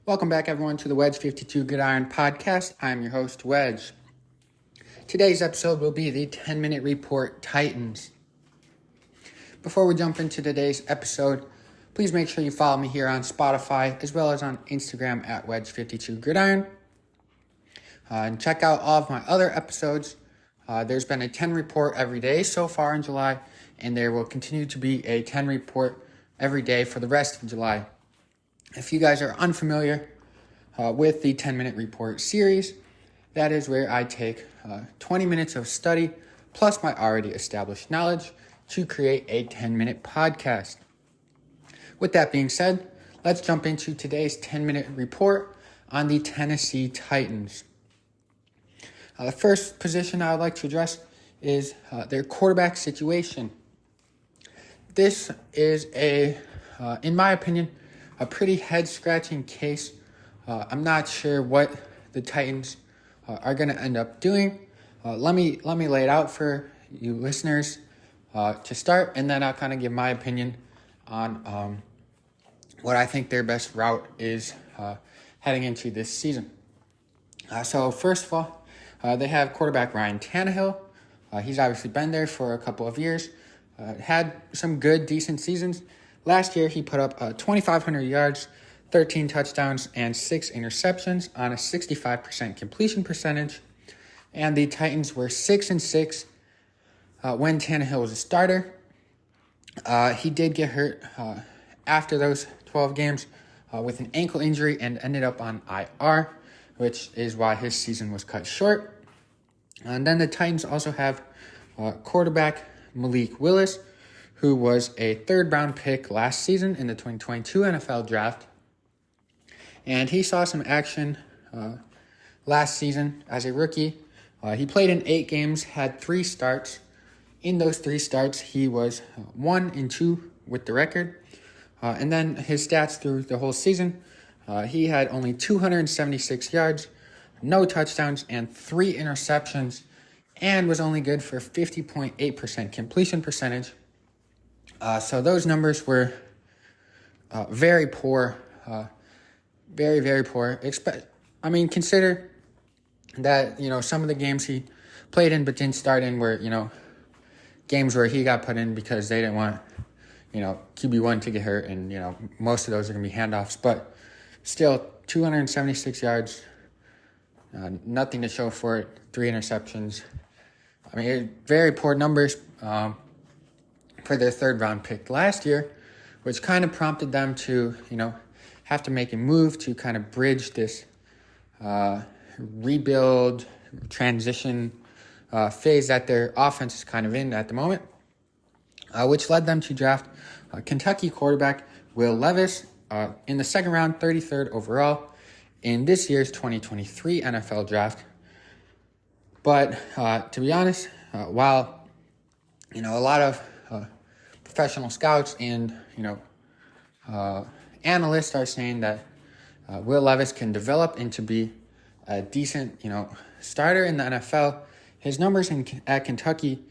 Welcome back, everyone, to the Wedge 52 Gridiron Podcast. I'm your host, Wedge. Today's episode will be the 10-minute report Titans. Before we jump into today's episode, please make sure you follow me here on Spotify as well as on Instagram at Wedge52Gridiron. And check out all of my other episodes. There's been a 10 report every day so far in July, and there will continue to be a 10 report every day for the rest of July. If you guys are unfamiliar with the 10-minute report series, that is where I take 20 minutes of study plus my already established knowledge to create a 10-minute podcast. With that being said, let's jump into today's 10-minute report on the Tennessee Titans. The first position I would like to address is their quarterback situation. This is in my opinion, a pretty head-scratching case. I'm not sure what the Titans are going to end up doing. Let me lay it out for you listeners to start, and then I'll kind of give my opinion on what I think their best route is heading into this season. So first of all, they have quarterback Ryan Tannehill. He's obviously been there for a couple of years, had some good, decent seasons. Last year, he put up 2,500 yards, 13 touchdowns, and 6 interceptions on a 65% completion percentage. And the Titans were 6-6 when Tannehill was a starter. He did get hurt after those 12 games with an ankle injury and ended up on IR, which is why his season was cut short. And then the Titans also have quarterback Malik Willis, who was a third-round pick last season in the 2022 NFL Draft. And he saw some action last season as a rookie. He played in 8 games, had 3 starts. In those 3 starts, he was 1-2 with the record. And then his stats through the whole season, he had only 276 yards, no touchdowns, and 3 interceptions, and was only good for 50.8% completion percentage. So those numbers were very poor, very, very poor. Consider that, some of the games he played in but didn't start in were, games where he got put in because they didn't want, QB1 to get hurt, and, most of those are going to be handoffs. But still, 276 yards, nothing to show for it, 3 interceptions. Very poor numbers. For their third-round pick last year, which kind of prompted them to, have to make a move to kind of bridge this rebuild, transition phase that their offense is kind of in at the moment, which led them to draft Kentucky quarterback Will Levis in the second round, 33rd overall in this year's 2023 NFL Draft. But to be honest, while, a lot of professional scouts and, analysts are saying that Will Levis can develop into be a decent, starter in the NFL. His numbers at Kentucky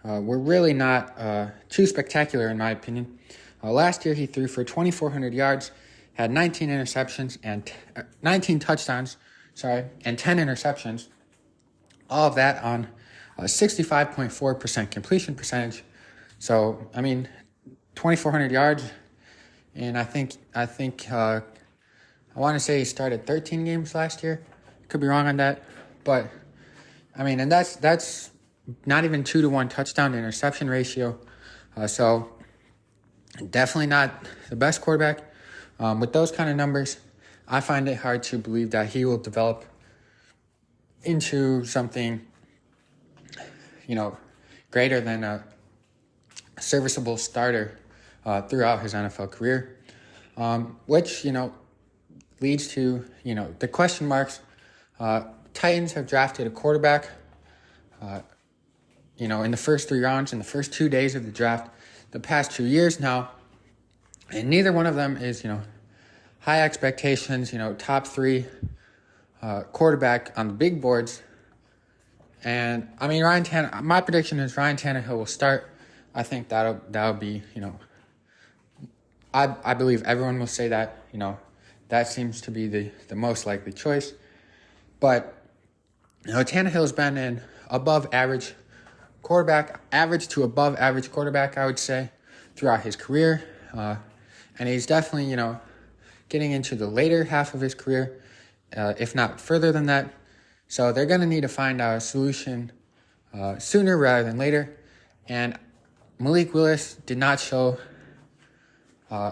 were really not too spectacular, in my opinion. Last year, he threw for 2,400 yards, had 19 interceptions and 19 touchdowns, and 10 interceptions. All of that on a 65.4% completion percentage. So, 2,400 yards, and I want to say he started 13 games last year. Could be wrong on that, but, and that's not even 2-to-1 touchdown to interception ratio. So, definitely not the best quarterback. With those kind of numbers, I find it hard to believe that he will develop into something, greater than a serviceable starter throughout his NFL career, which, leads to, the question marks. Titans have drafted a quarterback, in the first 3 rounds, in the first 2 days of the draft, the past 2 years now, and neither one of them is, high expectations, top 3 quarterback on the big boards. And, my prediction is Ryan Tannehill will start. I think that'll be, I believe everyone will say that, that seems to be the most likely choice. But Tannehill's been an above average quarterback, average to above average quarterback, I would say, throughout his career. And he's definitely, getting into the later half of his career, if not further than that. So they're going to need to find a solution sooner rather than later. And Malik Willis did not show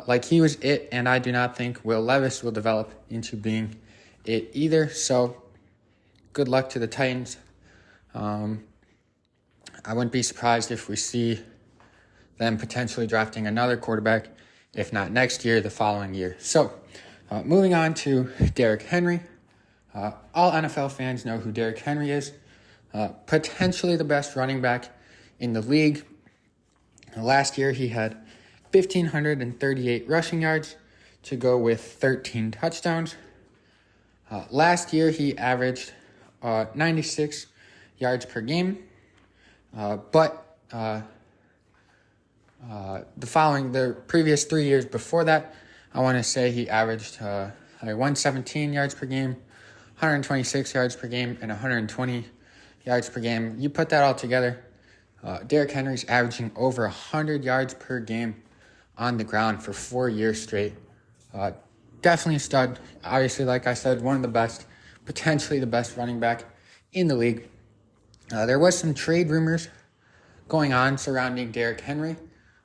like he was it, and I do not think Will Levis will develop into being it either. So good luck to the Titans. I wouldn't be surprised if we see them potentially drafting another quarterback, if not next year, the following year. So moving on to Derrick Henry. All NFL fans know who Derrick Henry is. Potentially the best running back in the league. Last year he had 1,538 rushing yards to go with 13 touchdowns. Last year he averaged 96 yards per game. But the previous 3 years before that, I want to say he averaged 117 yards per game, 126 yards per game, and 120 yards per game. You put that all together, Derrick Henry's averaging over 100 yards per game on the ground for 4 years straight. Definitely a stud. Obviously, like I said, one of the best, potentially the best running back in the league. There was some trade rumors going on surrounding Derrick Henry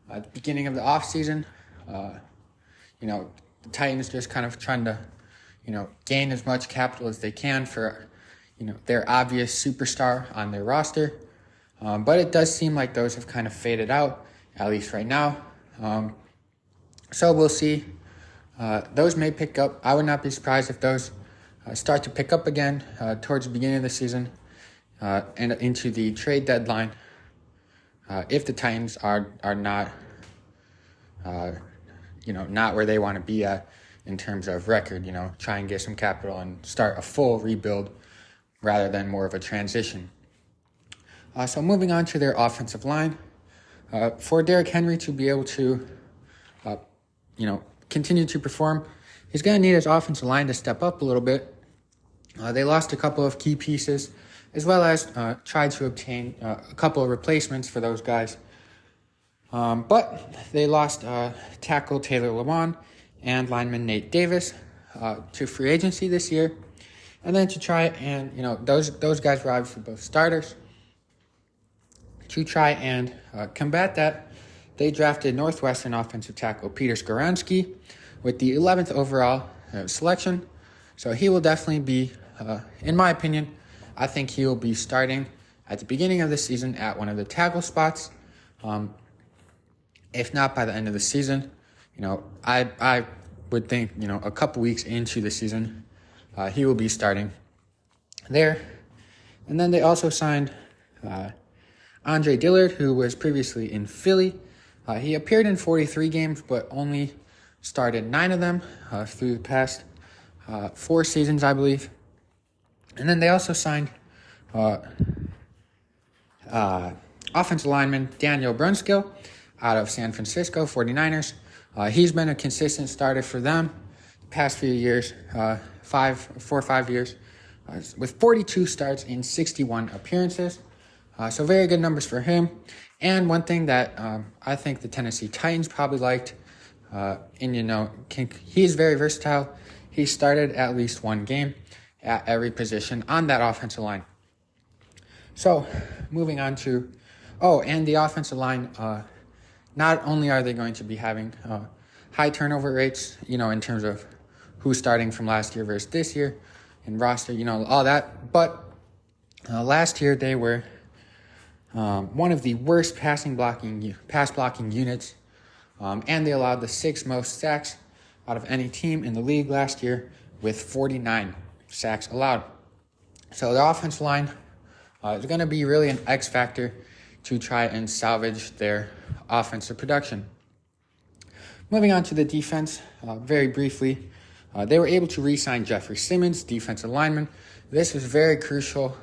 at the beginning of the offseason. The Titans just kind of trying to, gain as much capital as they can for, their obvious superstar on their roster. But it does seem like those have kind of faded out, at least right now. So we'll see. Those may pick up. I would not be surprised if those start to pick up again towards the beginning of the season and into the trade deadline. If the Titans are not, not where they want to be at in terms of record, try and get some capital and start a full rebuild rather than more of a transition. So moving on to their offensive line, for Derrick Henry to be able to, continue to perform, he's going to need his offensive line to step up a little bit. They lost a couple of key pieces, as well as tried to obtain a couple of replacements for those guys. But they lost tackle Taylor Lewan and lineman Nate Davis to free agency this year. And then to try and, those guys were obviously both starters. To try and combat that, they drafted Northwestern offensive tackle Peter Skoronski with the 11th overall selection. So he will definitely be, in my opinion, I think he will be starting at the beginning of the season at one of the tackle spots. If not by the end of the season, I would think, a couple weeks into the season, he will be starting there. And then they also signed Andre Dillard, who was previously in Philly. He appeared in 43 games, but only started 9 of them through the past 4 seasons, I believe. And then they also signed offensive lineman Daniel Brunskill out of San Francisco 49ers. He's been a consistent starter for them the past few years, 4 or 5 years, with 42 starts in 61 appearances. So very good numbers for him. And one thing that I think the Tennessee Titans probably liked, he's very versatile. He started at least one game at every position on that offensive line. So moving on to, and the offensive line, not only are they going to be having high turnover rates, in terms of who's starting from last year versus this year and roster, all that, but last year they were one of the worst pass blocking units, and they allowed the 6th most sacks out of any team in the league last year with 49 sacks allowed. So the offensive line is going to be really an X factor to try and salvage their offensive production. Moving on to the defense, very briefly, they were able to re-sign Jeffrey Simmons, defensive lineman. This was very crucial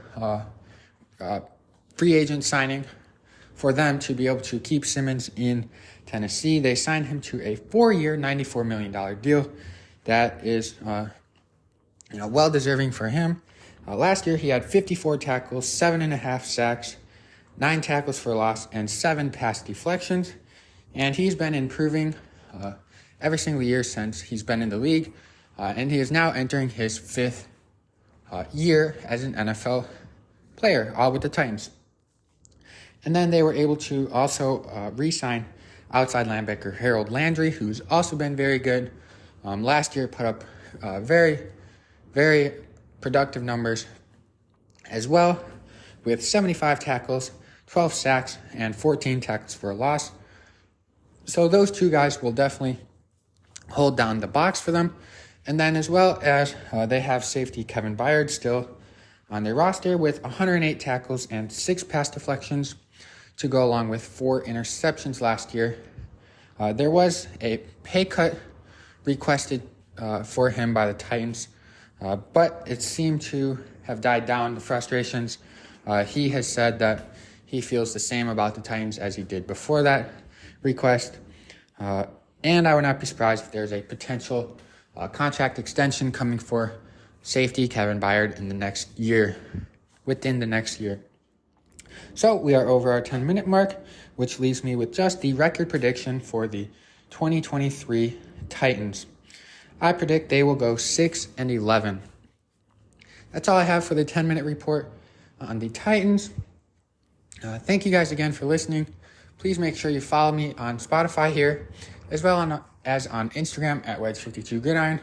free agent signing for them to be able to keep Simmons in Tennessee. They signed him to a 4-year, $94 million deal. that is well deserving for him. Last year he had 54 tackles, 7.5 sacks, 9 tackles for loss, and 7 pass deflections. And he's been improving every single year since he's been in the league. And he is now entering his 5th year as an NFL player, all with the Titans. And then they were able to also re-sign outside linebacker Harold Landry, who's also been very good. Last year put up very, very productive numbers as well, with 75 tackles, 12 sacks, and 14 tackles for a loss. So those two guys will definitely hold down the box for them. And then as well as they have safety Kevin Byard still on their roster with 108 tackles and 6 pass deflections to go along with 4 interceptions last year. There was a pay cut requested for him by the Titans, but it seemed to have died down, the frustrations. He has said that he feels the same about the Titans as he did before that request. And I would not be surprised if there's a potential contract extension coming for safety Kevin Byard within the next year. So we are over our 10-minute mark, which leaves me with just the record prediction for the 2023 Titans. I predict they will go 6-11. That's all I have for the 10-minute report on the Titans. Thank you guys again for listening. Please make sure you follow me on Spotify here, as well as on Instagram at Wedge52Gridiron.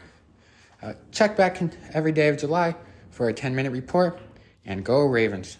Check back every day of July for a 10-minute report, and go Ravens.